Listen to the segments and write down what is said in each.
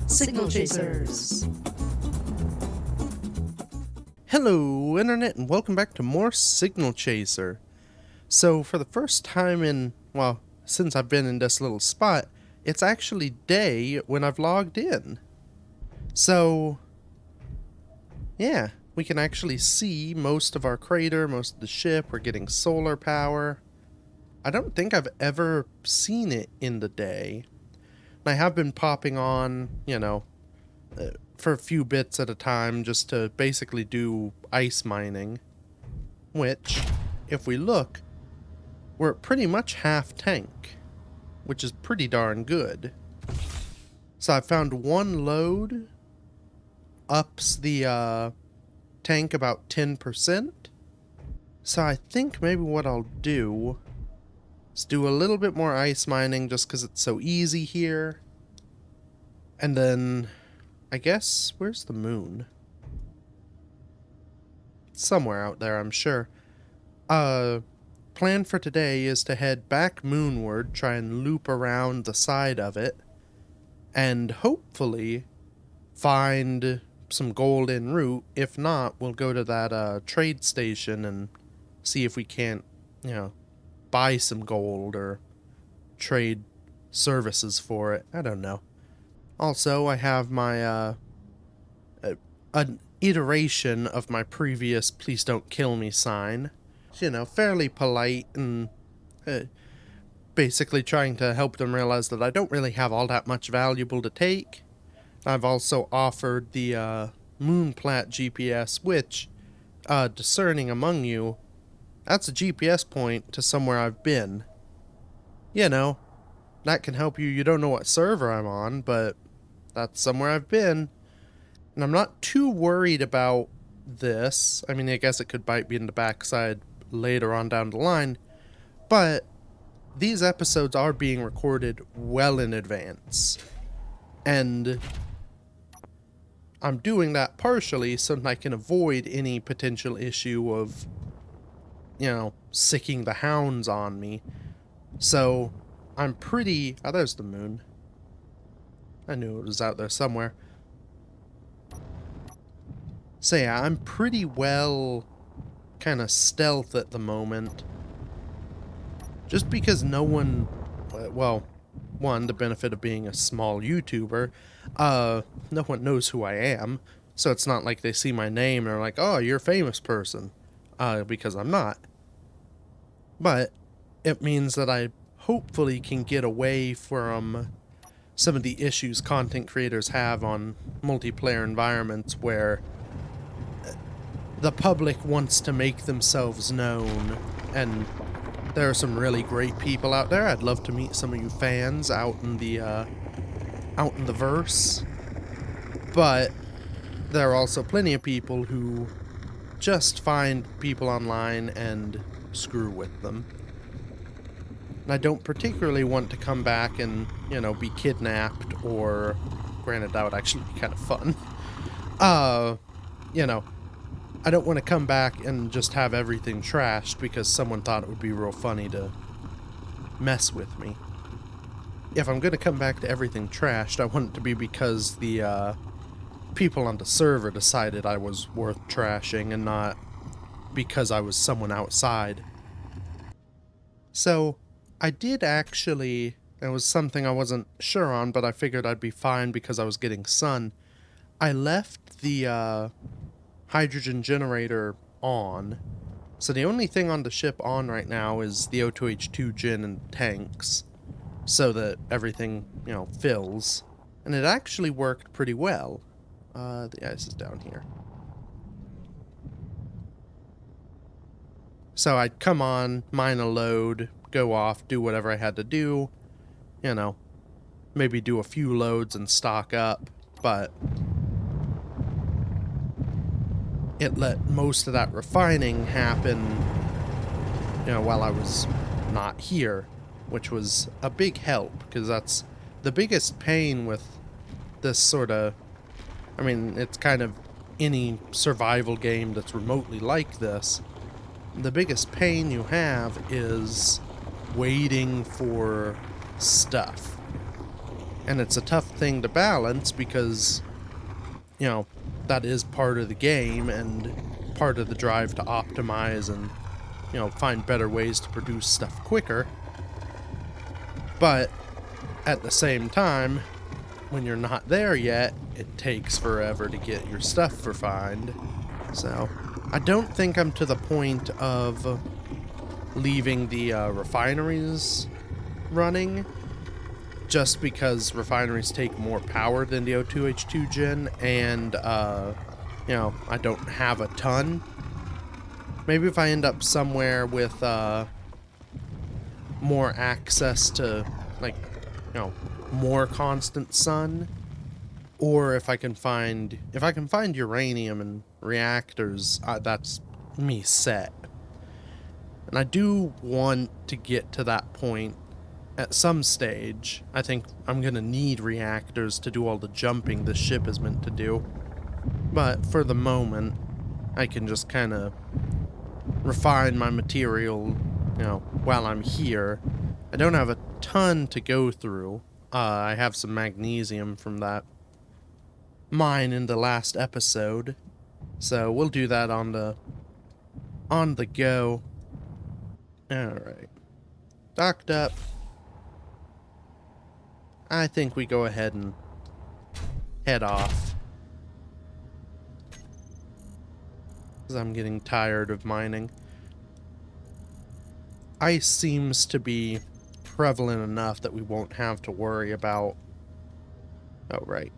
Signal Chasers. Hello, Internet, and welcome back to more Signal Chaser. So, for the first time since I've been in this little spot, it's actually day when I've logged in. So, yeah, we can actually see most of our crater, most of the ship. We're getting solar power. I don't think I've ever seen it in the day. I have been popping on, for a few bits at a time just to basically do ice mining. Which, if we look, we're at pretty much half tank, which is pretty darn good. So I found one load ups the tank about 10%. So I think maybe what I'll do is do a little bit more ice mining just because it's so easy here. And then, I guess, where's the moon? Somewhere out there, I'm sure. Plan for today is to head back moonward, try and loop around the side of it, and hopefully find some gold en route. If not, we'll go to that trade station and see if we can't, buy some gold or trade services for it. I don't know. Also, I have my an iteration of my previous "please don't kill me" sign. Fairly polite and basically trying to help them realize that I don't really have all that much valuable to take. I've also offered the Moonplat GPS, which, discerning among you, that's a GPS point to somewhere I've been. That can help you. You don't know what server I'm on, but that's somewhere I've been. And I'm not too worried about this. I mean, I guess it could bite me in the backside later on down the line. But these episodes are being recorded well in advance. And I'm doing that partially so that I can avoid any potential issue of, sicking the hounds on me. So I'm pretty... Oh, there's the moon. I knew it was out there somewhere. So yeah, I'm pretty well kind of stealth at the moment. Just because no one... Well, one, the benefit of being a small YouTuber, no one knows who I am. So it's not like they see my name and are like, oh, you're a famous person. Because I'm not. But it means that I hopefully can get away from some of the issues content creators have on multiplayer environments where the public wants to make themselves known, and there are some really great people out there. I'd love to meet some of you fans out in the verse, but there are also plenty of people who just find people online and screw with them. And I don't particularly want to come back and, be kidnapped, or, granted, that would actually be kind of fun. I don't want to come back and just have everything trashed because someone thought it would be real funny to mess with me. If I'm going to come back to everything trashed, I want it to be because the people on the server decided I was worth trashing and not because I was someone outside. So, I did actually... It was something I wasn't sure on, but I figured I'd be fine because I was getting sun. I left the hydrogen generator on. So the only thing on the ship on right now is the O2H2 gen and tanks, so that everything, fills. And it actually worked pretty well. The ice is down here. So I'd come on, mine a load, go off, do whatever I had to do, maybe do a few loads and stock up, but it let most of that refining happen, while I was not here, which was a big help, because that's the biggest pain with this sort of... I mean, it's kind of any survival game that's remotely like this. The biggest pain you have is waiting for stuff. And it's a tough thing to balance because, you know, that is part of the game and part of the drive to optimize and, you know, find better ways to produce stuff quicker. But at the same time, when you're not there yet, it takes forever to get your stuff refined. So, I don't think I'm to the point of leaving the refineries running, just because refineries take more power than the O2H2 gen, and, you know, I don't have a ton. Maybe if I end up somewhere with more access to, like, you know, more constant sun, or if I can find uranium and reactors, that's me set. And I do want to get to that point at some stage. I think I'm gonna need reactors to do all the jumping this ship is meant to do. But for the moment, I can just kind of refine my material, you know, while I'm here. I don't have a ton to go through. I have some magnesium from that mine in the last episode, so we'll do that on the go. Alright. Docked up. I think we go ahead and head off, because I'm getting tired of mining. Ice seems to be prevalent enough that we won't have to worry about... Oh, right.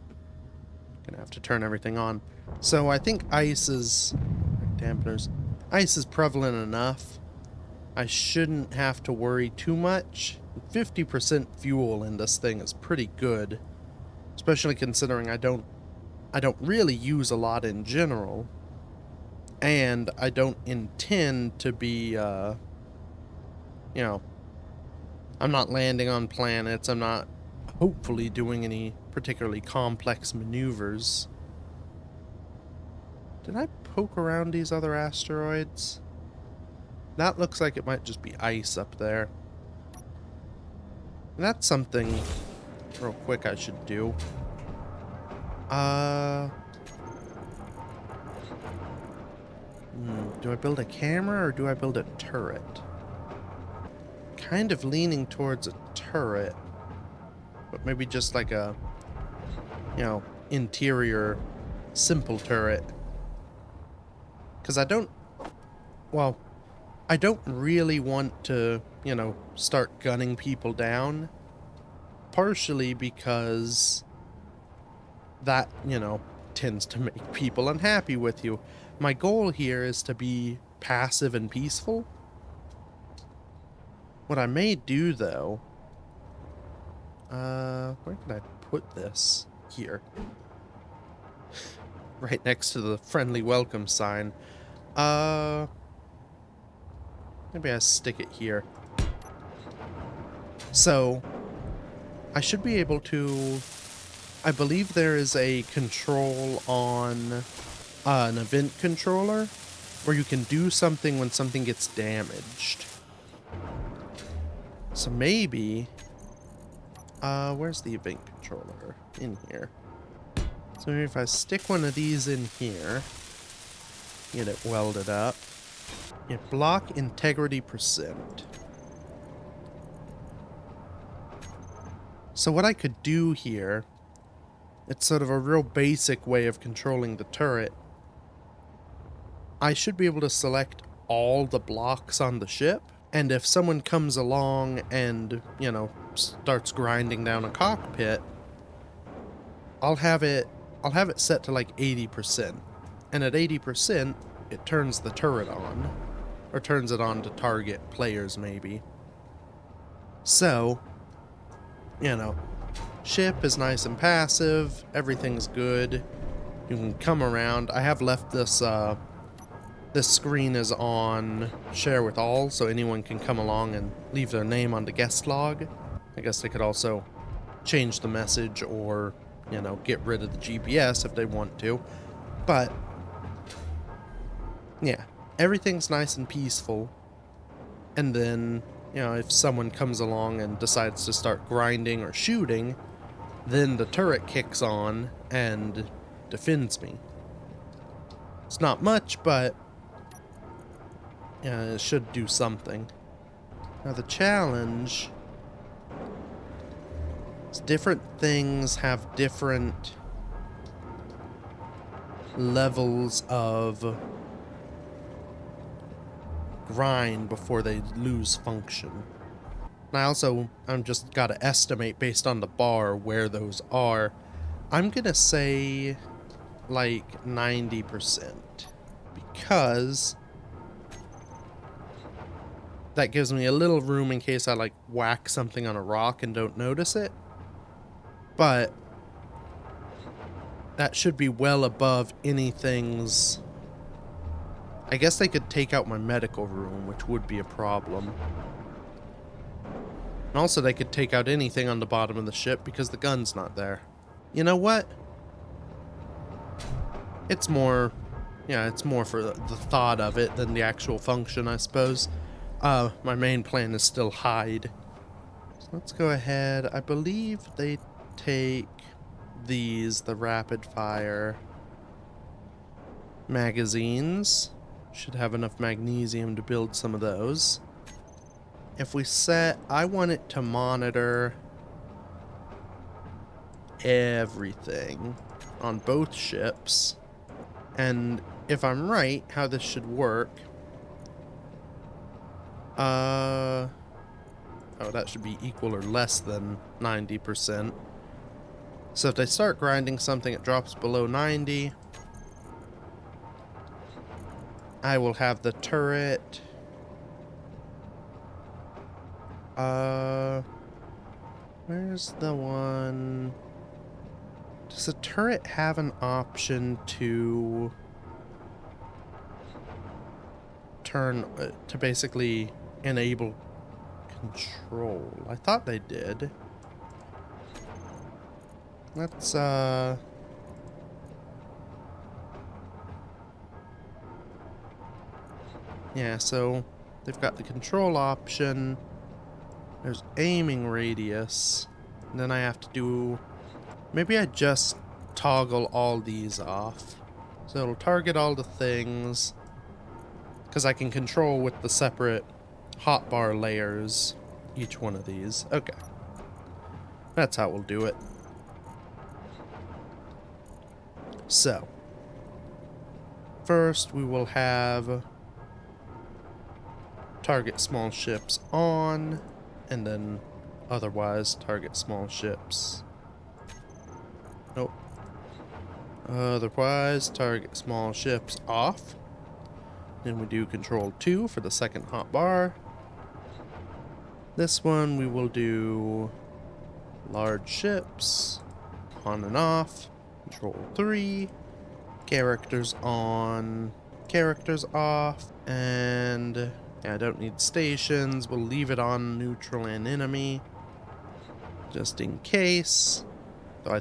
Gonna have to turn everything on. So I think ice is... dampeners. Ice is prevalent enough. I shouldn't have to worry too much. 50% fuel in this thing is pretty good, especially considering I don't really use a lot in general, and I don't intend to be, you know, I'm not landing on planets, I'm not hopefully doing any particularly complex maneuvers. Did I poke around these other asteroids? That looks like it might just be ice up there. And that's something real quick I should do. Do I build a camera or do I build a turret? Kind of leaning towards a turret, but maybe just like a, you know, interior simple turret. Because I don't really want to, you know, start gunning people down. Partially because that, you know, tends to make people unhappy with you. My goal here is to be passive and peaceful. What I may do, though... where can I put this? Here. Right next to the friendly welcome sign. Maybe I stick it here. So, I should be able to... I believe there is a control on an event controller where you can do something when something gets damaged. So maybe... where's the event controller? In here. So maybe if I stick one of these in here, get it welded up. Yeah, block integrity percent. So what I could do here, it's sort of a real basic way of controlling the turret. I should be able to select all the blocks on the ship, and if someone comes along and, you know, starts grinding down a cockpit, I'll have it set to like 80%. And at 80%, it turns the turret on. Or turns it on to target players, maybe. So, you know, ship is nice and passive, everything's good. You can come around. I have left this, this screen is on share with all, so anyone can come along and leave their name on the guest log. I guess they could also change the message or, you know, get rid of the GPS if they want to. But, yeah, everything's nice and peaceful. And then, you know, if someone comes along and decides to start grinding or shooting, then the turret kicks on and defends me. It's not much, but yeah, it should do something. Now the challenge is different things have different levels of grind before they lose function. And I'm just gotta estimate based on the bar where those are. I'm gonna say like 90%, because that gives me a little room in case I like whack something on a rock and don't notice it. But that should be well above anything's. I guess they could take out my medical room, which would be a problem. And also they could take out anything on the bottom of the ship because the gun's not there. You know what? It's more for the thought of it than the actual function, I suppose. My main plan is still hide. So let's go ahead. I believe they take these, the rapid fire magazines. Should have enough magnesium to build some of those. If we set, I want it to monitor everything on both ships. And if I'm right, how this should work, oh, that should be equal or less than 90%. So if they start grinding something, it drops below 90. I will have the turret. Where's the one? Does the turret have an option to turn, to basically enable control? I thought they did. Let's, yeah, so they've got the control option. There's aiming radius. And then I have to do... Maybe I just toggle all these off. So it'll target all the things. Because I can control with the separate hotbar layers each one of these. Okay. That's how we'll do it. So. First we will have target small ships on, and then otherwise target small ships. Nope. Otherwise target small ships off. Then we do control 2 for the second hotbar. This one we will do large ships on and off. Control 3. Characters on, characters off, and yeah, I don't need stations. We'll leave it on neutral and enemy, just in case. Though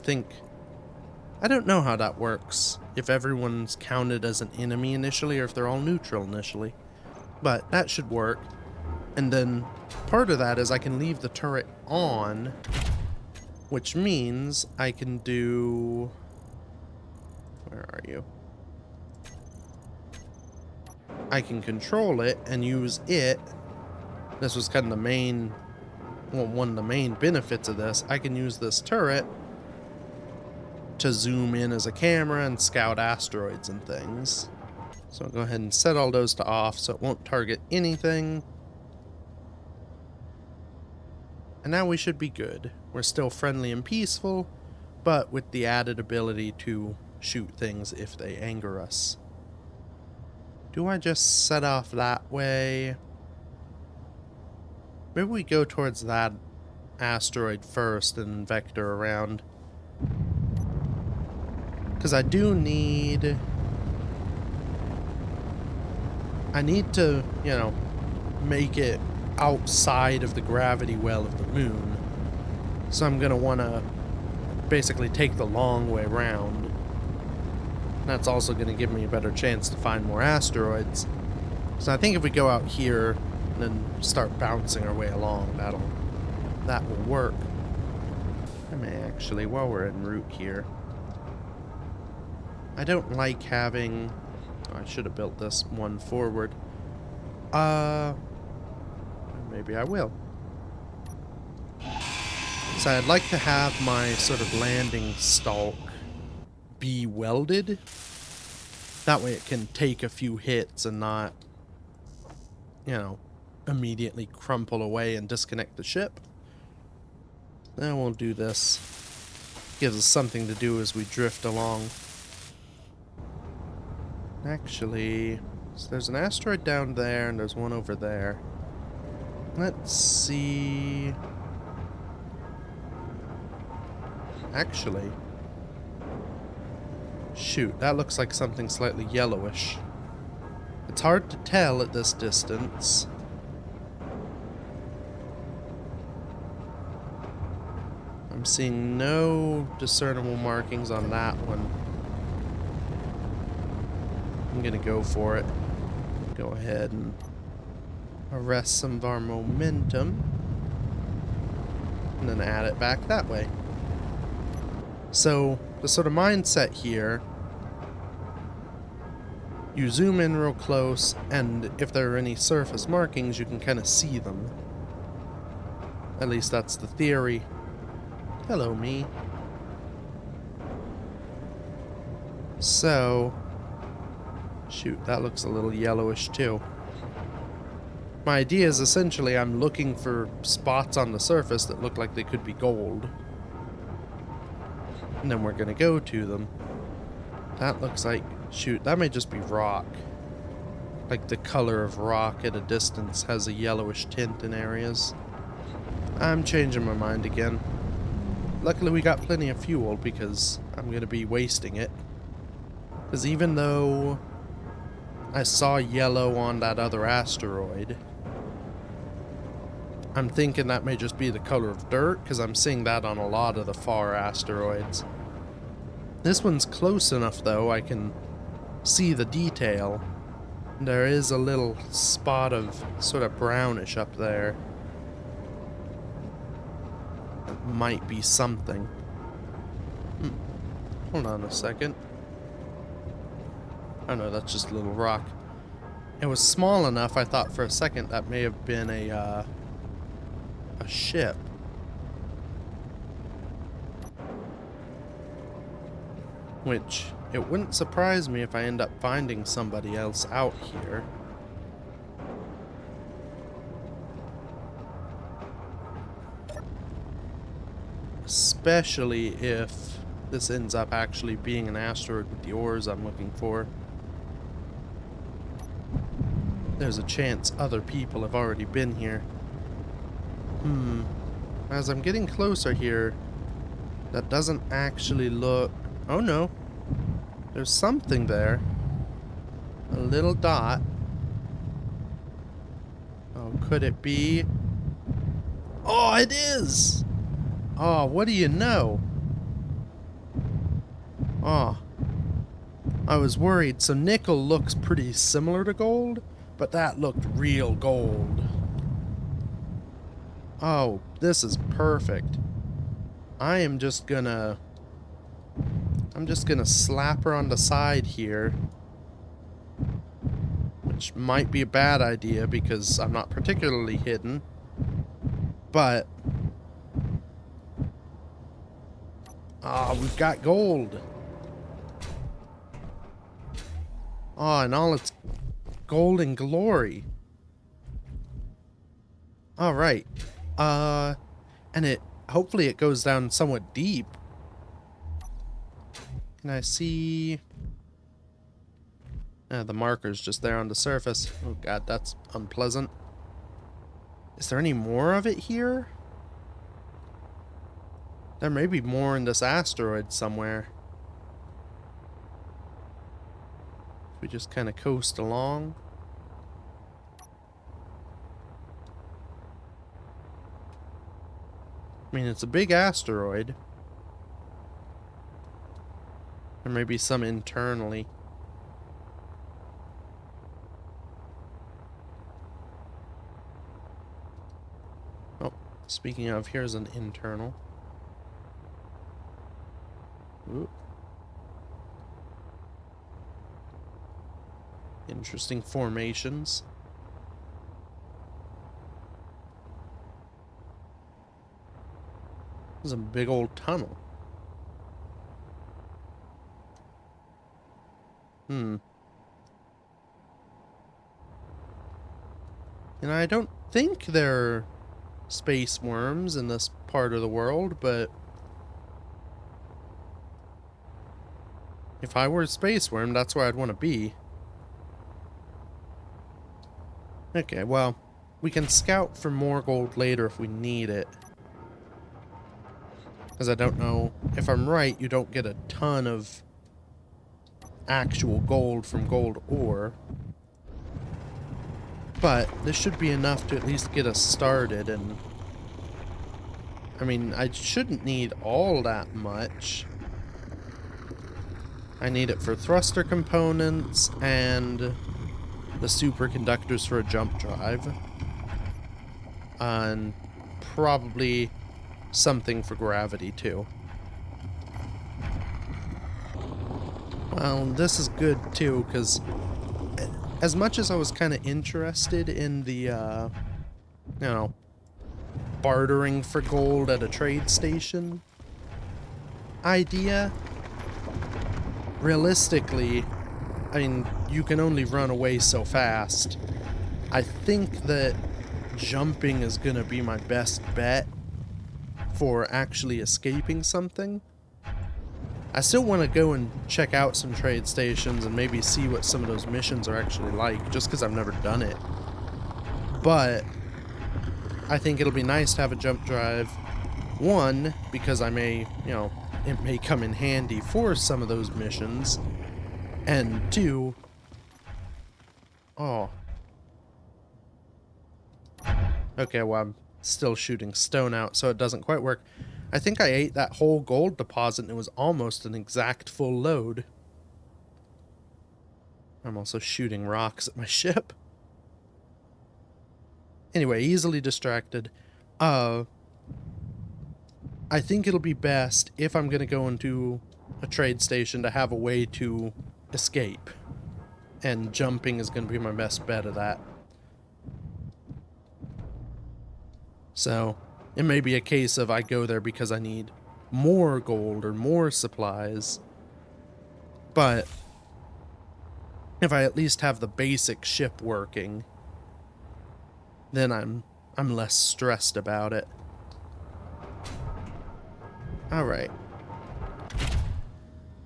I don't know how that works, if everyone's counted as an enemy initially or if they're all neutral initially. But that should work. And then part of that is I can leave the turret on, which means I can do... Where are you? I can control it and use it. This was kind of the main, well, one of the main benefits of this. I can use this turret to zoom in as a camera and scout asteroids and things. So I'll go ahead and set all those to off so it won't target anything. And now we should be good. We're still friendly and peaceful, but with the added ability to shoot things if they anger us. Do I just set off that way? Maybe we go towards that asteroid first and vector around. Because I do need... I need to, you know, make it outside of the gravity well of the moon. So I'm going to want to basically take the long way around. That's also going to give me a better chance to find more asteroids. So I think if we go out here and then start bouncing our way along, that will work. Come here. Actually, while we're en route here, I don't like having... Oh, I should have built this one forward. Maybe I will. So I'd like to have my sort of landing stalk be welded. That way it can take a few hits and not, you know, immediately crumple away and disconnect the ship. Then we'll do this. Gives us something to do as we drift along. Actually, so there's an asteroid down there and there's one over there. Let's see... Actually... Shoot, that looks like something slightly yellowish. It's hard to tell at this distance. I'm seeing no discernible markings on that one. I'm gonna go for it. Go ahead and arrest some of our momentum. And then add it back that way. So, the sort of mindset here, you zoom in real close, and if there are any surface markings, you can kind of see them. At least that's the theory. Hello, me. So, shoot, that looks a little yellowish too. My idea is essentially I'm looking for spots on the surface that look like they could be gold. And then we're gonna go to them. That looks like... Shoot, that may just be rock. Like the color of rock at a distance has a yellowish tint in areas. I'm changing my mind again. Luckily we got plenty of fuel because I'm gonna be wasting it. Because even though I saw yellow on that other asteroid, I'm thinking that may just be the color of dirt, because I'm seeing that on a lot of the far asteroids. This one's close enough, though, I can see the detail. There is a little spot of sort of brownish up there. That might be something. Hold on a second. Oh no, that's just a little rock. It was small enough, I thought for a second that may have been a ship. Which, it wouldn't surprise me if I end up finding somebody else out here. Especially if this ends up actually being an asteroid with the ores I'm looking for. There's a chance other people have already been here. As I'm getting closer here, that doesn't actually look... Oh no. There's something there. A little dot. Oh, could it be? Oh, it is! Oh, what do you know? Oh. I was worried. So nickel looks pretty similar to gold, but that looked real gold. Oh, this is perfect. I'm just gonna slap her on the side here. Which might be a bad idea because I'm not particularly hidden. But... Ah, we've got gold. Ah, in all its golden glory. Alright. And it... Hopefully it goes down somewhat deep. Can I see... the marker's just there on the surface. Oh god, that's unpleasant. Is there any more of it here? There may be more in this asteroid somewhere. We just kind of coast along. I mean, it's a big asteroid. There may be some internally. Oh, speaking of, here's an internal. Ooh. Interesting formations. This is a big old tunnel. And I don't think there are space worms in this part of the world, but if I were a space worm, that's where I'd want to be. Okay, well, we can scout for more gold later if we need it. Because I don't know, if I'm right, you don't get a ton of actual gold from gold ore. But this should be enough to at least get us started, and I mean, I shouldn't need all that much. I need it for thruster components and the superconductors for a jump drive. And probably something for gravity too. Well, this is good too, because as much as I was kind of interested in the, you know, bartering for gold at a trade station idea, realistically, I mean, you can only run away so fast. I think that jumping is gonna be my best bet for actually escaping something. I still want to go and check out some trade stations and maybe see what some of those missions are actually like, just because I've never done it. But I think it'll be nice to have a jump drive. One, because I may, you know, it may come in handy for some of those missions. And two, oh. Okay, well, I'm still shooting stone out, so it doesn't quite work. I think I ate that whole gold deposit and it was almost an exact full load. I'm also shooting rocks at my ship. Anyway, easily distracted. I think it'll be best if I'm going to go into a trade station to have a way to escape. And jumping is going to be my best bet of that. So, it may be a case of I go there because I need more gold or more supplies. But if I at least have the basic ship working, then I'm less stressed about it. Alright.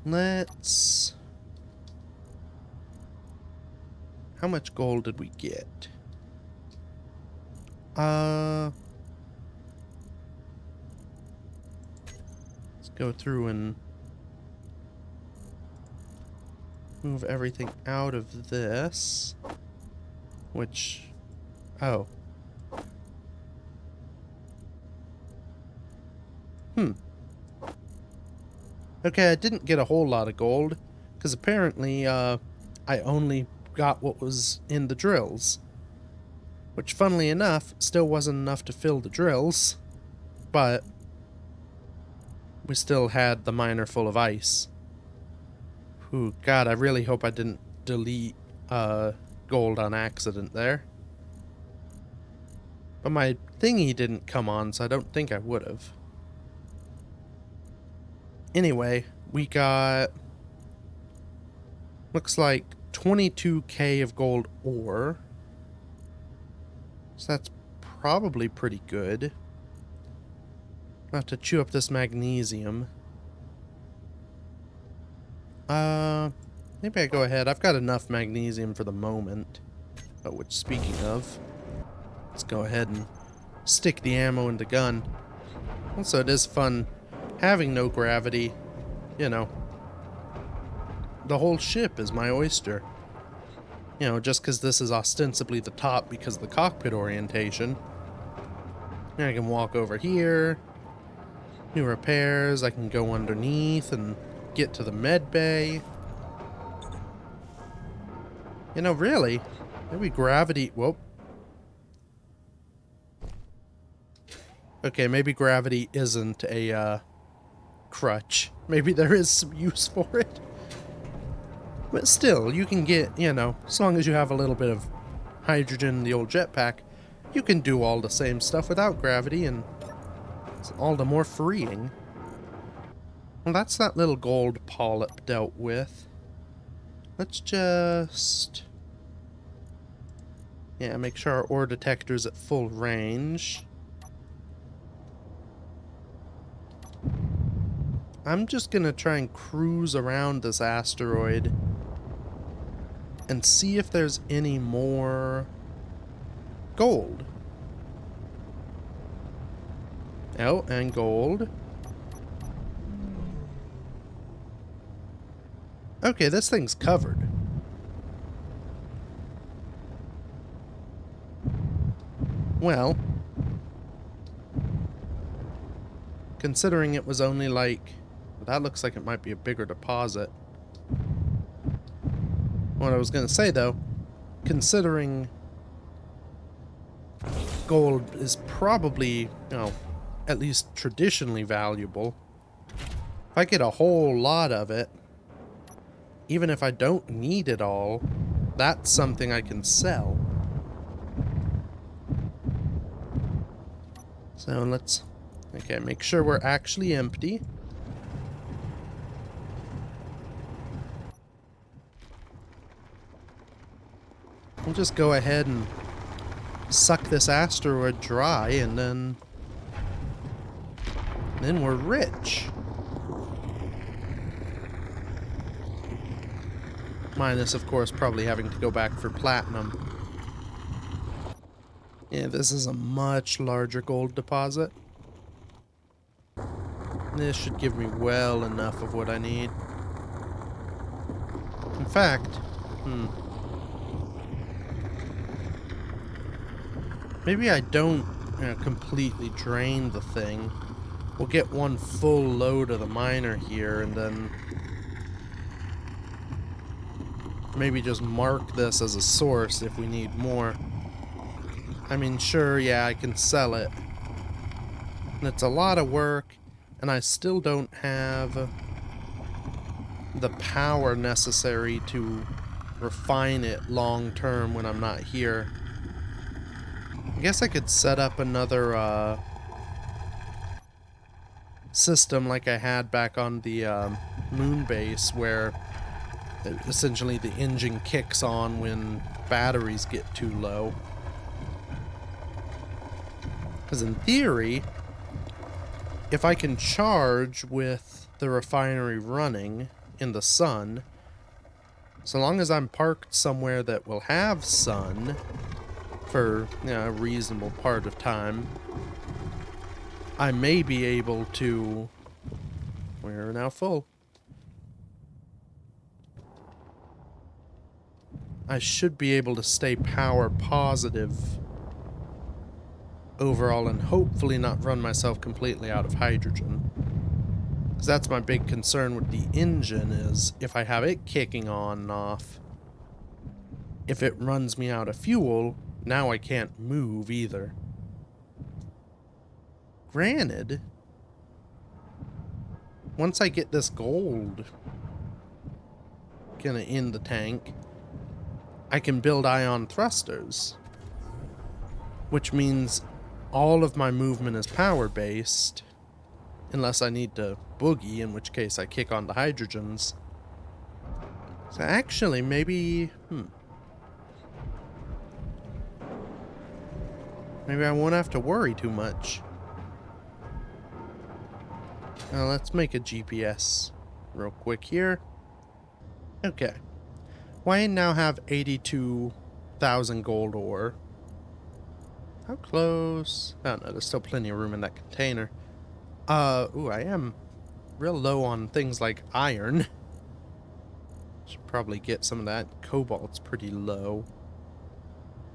Let's... How much gold did we get? Let's go through and move everything out of this. Which... Oh. Okay, I didn't get a whole lot of gold, because apparently, I only got what was in the drills. Which, funnily enough, still wasn't enough to fill the drills, but we still had the miner full of ice. Ooh, God, I really hope I didn't delete, gold on accident there. But my thingy didn't come on, so I don't think I would have. Anyway, we got... looks like 22k of gold ore. So that's probably pretty good. I'll have to chew up this magnesium. Maybe I go ahead. I've got enough magnesium for the moment. Oh, which, speaking of, let's go ahead and stick the ammo in the gun. Also, it is fun having no gravity. You know, the whole ship is my oyster. You know, just because this is ostensibly the top because of the cockpit orientation. And I can walk over here. New repairs. I can go underneath and get to the med bay. You know, really, maybe gravity... Whoa. Okay, maybe gravity isn't a crutch. Maybe there is some use for it. But still, you can get, you know, as long as you have a little bit of hydrogen in the old jetpack, you can do all the same stuff without gravity, and it's all the more freeing. Well, that's that little gold polyp dealt with. Let's just... yeah, make sure our ore detector's at full range. I'm just gonna try and cruise around this asteroid and see if there's any more gold. Oh, and gold. Okay, this thing's covered. Well, considering it was only like... that looks like it might be a bigger deposit. What I was going to say, though, considering gold is probably, you know, at least traditionally valuable, if I get a whole lot of it, even if I don't need it all, that's something I can sell. So let's, okay, make sure we're actually empty. We'll just go ahead and suck this asteroid dry, and then we're rich. Minus, of course, probably having to go back for platinum. Yeah, this is a much larger gold deposit. This should give me well enough of what I need. In fact, maybe I don't, you know, completely drain the thing. We'll get one full load of the miner here, and then maybe just mark this as a source if we need more. I mean, sure, yeah, I can sell it. And it's a lot of work, and I still don't have the power necessary to refine it long term when I'm not here. I guess I could set up another system like I had back on the moon base, where essentially the engine kicks on when batteries get too low. Because in theory, if I can charge with the refinery running in the sun, so long as I'm parked somewhere that will have sun for, you know, a reasonable part of time, I may be able to... we're now full. I should be able to stay power positive overall and hopefully not run myself completely out of hydrogen. Because that's my big concern with the engine, is if I have it kicking on and off, if it runs me out of fuel, now I can't move either. Granted, once I get this gold kinda in the tank, I can build ion thrusters, which means all of my movement is power-based, unless I need to boogie, in which case I kick on the hydrogens. So actually, maybe... maybe I won't have to worry too much. Now let's make a GPS real quick here. Okay. Well, I now have 82,000 gold ore. How close? Oh no, there's still plenty of room in that container. Ooh, I am real low on things like iron. Should probably get some of that. Cobalt's pretty low.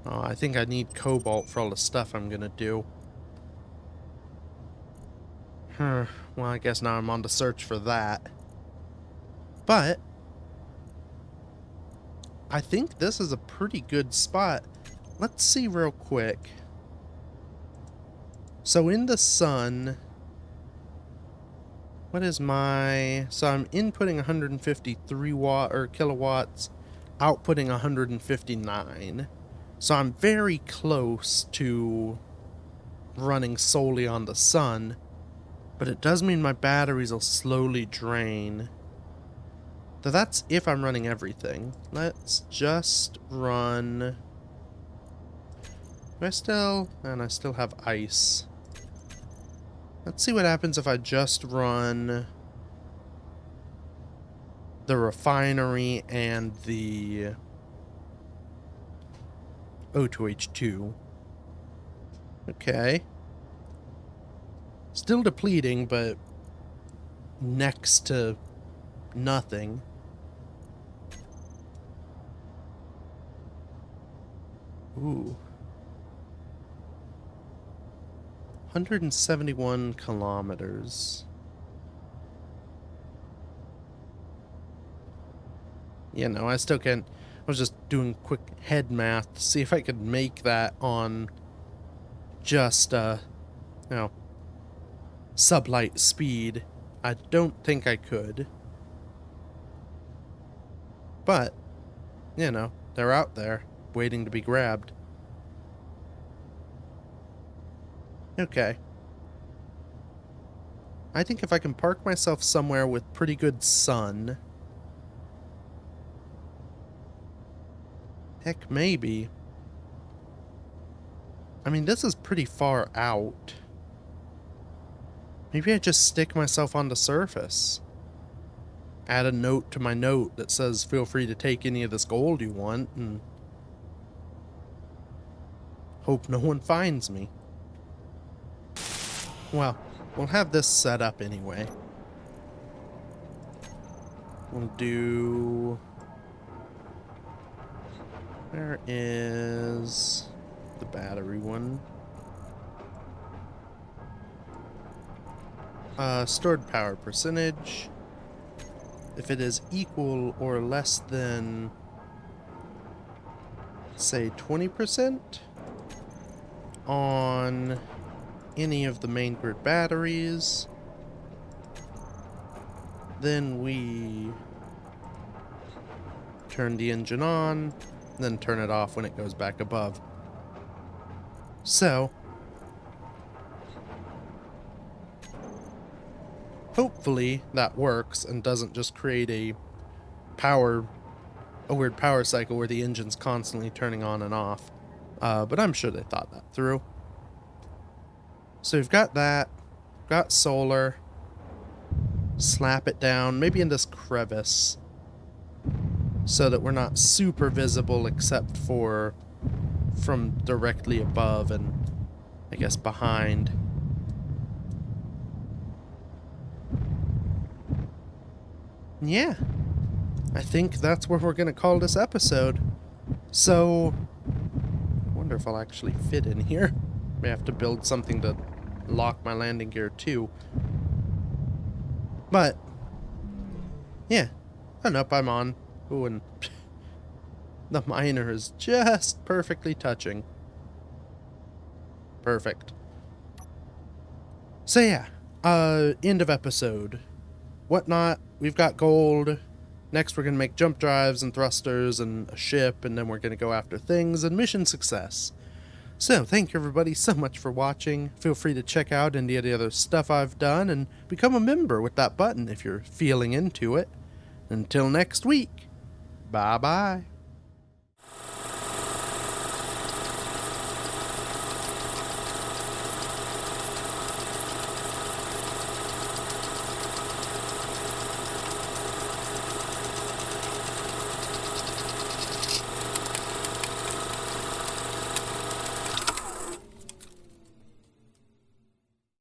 Oh, I think I need cobalt for all the stuff I'm gonna do. Well, I guess now I'm on the search for that. But I think this is a pretty good spot. Let's see real quick. So in the sun, What is my... So I'm inputting 153 watt or kilowatts, outputting 159. So I'm very close to running solely on the sun, but it does mean my batteries will slowly drain. So that's if I'm running everything. Let's just run... Do I still... And I still have ice. Let's see what happens if I just run the refinery and the O2H2. Okay. Still depleting, but next to nothing. Ooh. 171 kilometers. Yeah, no, I still can't. I was just doing quick head math to see if I could make that on just, sublight speed. I don't think I could. But, they're out there, waiting to be grabbed. Okay. I think if I can park myself somewhere with pretty good sun... Heck, maybe. I mean, this is pretty far out. Maybe I just stick myself on the surface. Add a note to my note that says, feel free to take any of this gold you want, and hope no one finds me. Well, we'll have this set up anyway. We'll do... Where is the battery one? Stored power percentage. If it is equal or less than, say, 20% on any of the main grid batteries, then we turn the engine on, then turn it off when it goes back above. So, hopefully that works and doesn't just create a weird power cycle where the engine's constantly turning on and off. But I'm sure they thought that through. So we've got that, got solar, slap it down, maybe in this crevice, so that we're not super visible except for from directly above and I guess behind. Yeah, I think that's where we're gonna call this episode. So, I wonder if I'll actually fit in here. May have to build something to lock my landing gear too. But, yeah, and up I'm on. Ooh, and the miner is just perfectly touching. Perfect. So yeah, end of episode. Whatnot, we've got gold. Next we're going to make jump drives and thrusters and a ship, and then we're going to go after things and mission success. So, thank you everybody so much for watching. Feel free to check out any of the other stuff I've done and become a member with that button if you're feeling into it. Until next week, bye-bye.